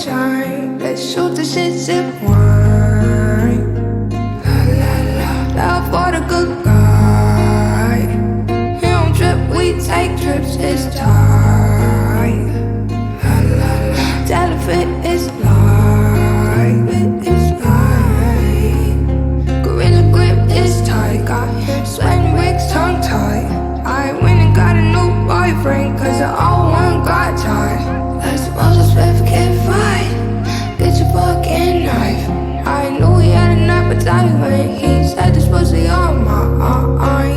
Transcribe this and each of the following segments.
sunshine. Let's shoot the shit, sip wine. La la la, love for the good guy. He don't trip, we take trips, it's tight. La la la, tell if it is light, it is light. Gorilla grip is tight, got sweating wigs tongue tied. I went and got a new boyfriend, cause the old one got tired. I suppose it's better get fight. Get your fork and knife. I knew he had an appetite when he said this pussy on my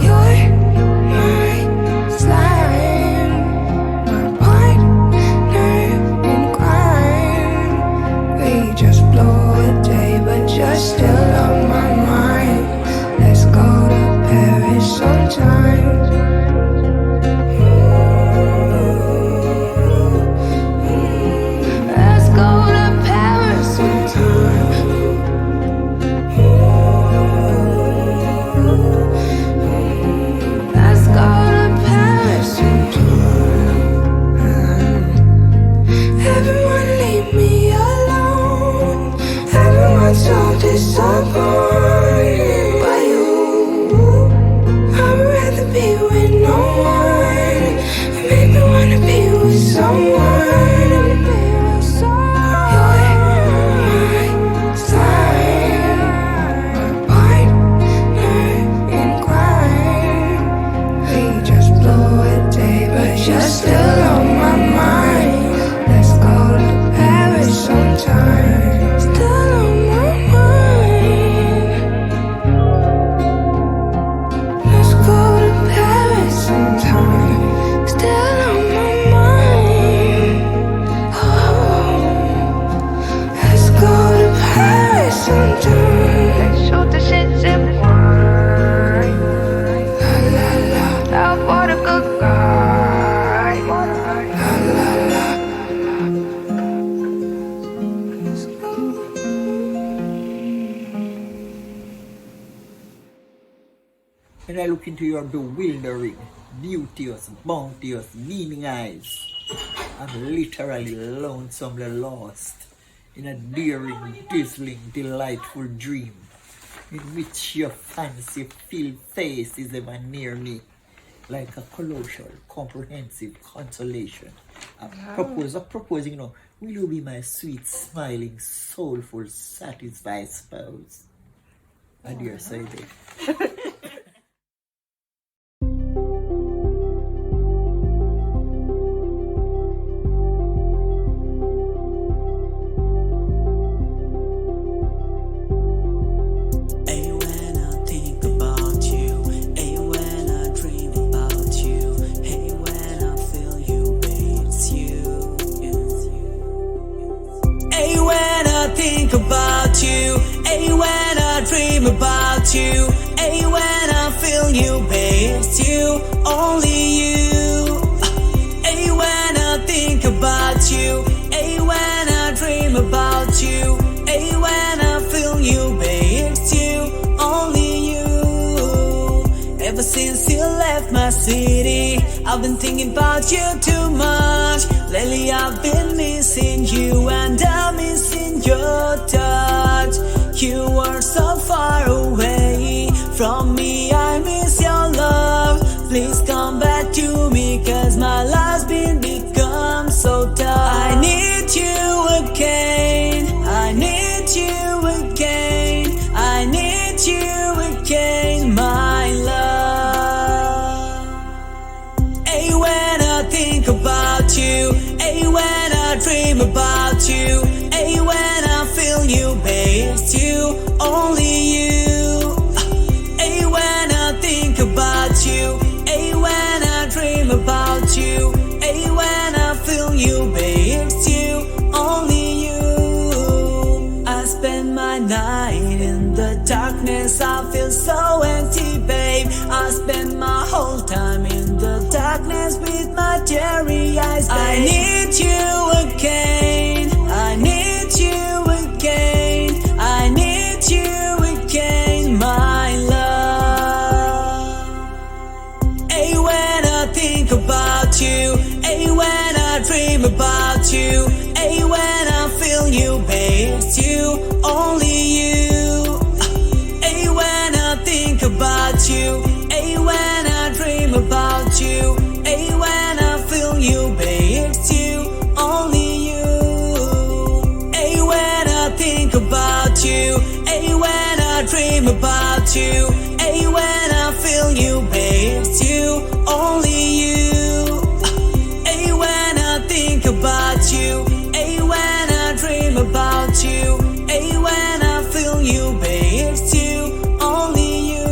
you're my slime, my partner in crime. We just blew a day, but you're still on my mind. Let's go to Paris sometime. Let's go to Paris sometime. Let's go to Paris sometime. Everyone leave me alone. Everyone's so disappointed by you. I'd rather be with no one. It make me wanna be with someone. You're still on my mind. Let's go to Paris sometime. Still on my mind. Let's go to Paris sometime. Still on my mind. Oh, let's go to Paris sometime. Let's shoot the shit, sip wine. La la la, love for the good guy. When I look into your bewildering, beauteous, bounteous, beaming eyes, I'm literally lonesomely lost in a daring, dazzling, delightful dream in which your fancy-filled face is ever near me, like a colossal, comprehensive consolation. I propose, will you be my sweet, smiling, soulful, satisfied spouse? I dare say that. Think about you, hey, when I dream about you, hey, when I feel you, babe, it's you, only you. Hey, when I think about you, hey, when I dream about you, hey, when I feel you, babe, it's you, only you. Ever since you left my city, I've been thinking about you too much. Lately I've been missing you and I'm missing your touch. You are so far away from me, I miss your love. Please come back to me, cause my life's been become so tough. I need you again, I need you again, I need you again, my love. Hey, when I think about you, hey, when I dream about you, hey, when I feel you, babe, it's you, only you. Hey, when I think about you, hey, when I dream about you, hey, when I feel you, babe, it's you, only you. I spend my night in the darkness, I feel so empty, babe. I spend my whole time in the darkness with my teary eyes, babe. I need you again, I need you again, I need you again, my love. Hey, when I think about you, hey, when I dream about you, hey, when I feel you. Hey, when I dream about you. Hey, when I feel you, babe, it's you, only you. Hey, when I think about you. Hey, when I dream about you. Hey, when I feel you, babe, it's you, only you.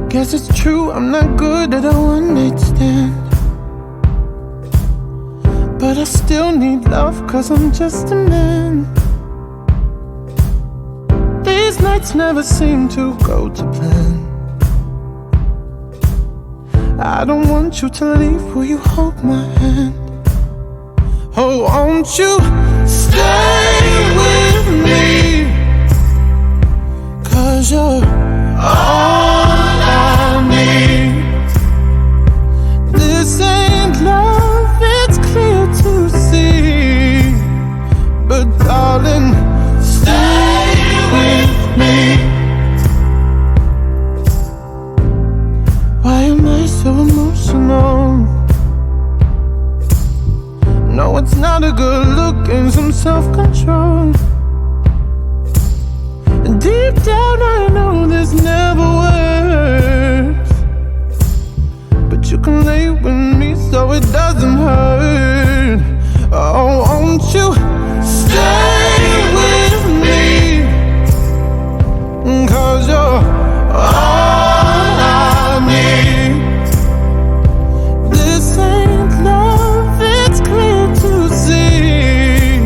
Guess it's true, I'm not good at a one-night stand, but I still need love, cause I'm just a man. These nights never seem to go to plan. I don't want you to leave, will you hold my hand? Oh, won't you stay with me? Cause you're all I need. This ain't love, it's clear to see. But darling, stay with me. Why am I so emotional? No, it's not a good look and some self-control. And deep down I know this never works, but you can lay with me so it doesn't hurt. Oh, won't you stay with me? Cause you're all I need. This ain't love, it's clear to see.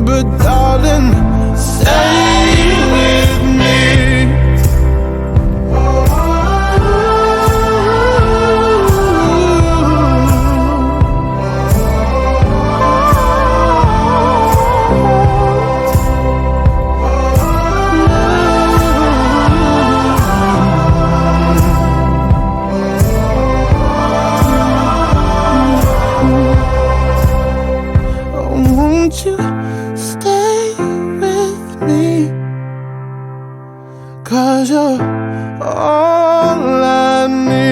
But darling, stay with me. Oh, won't you stay with me? Cause you're all I need.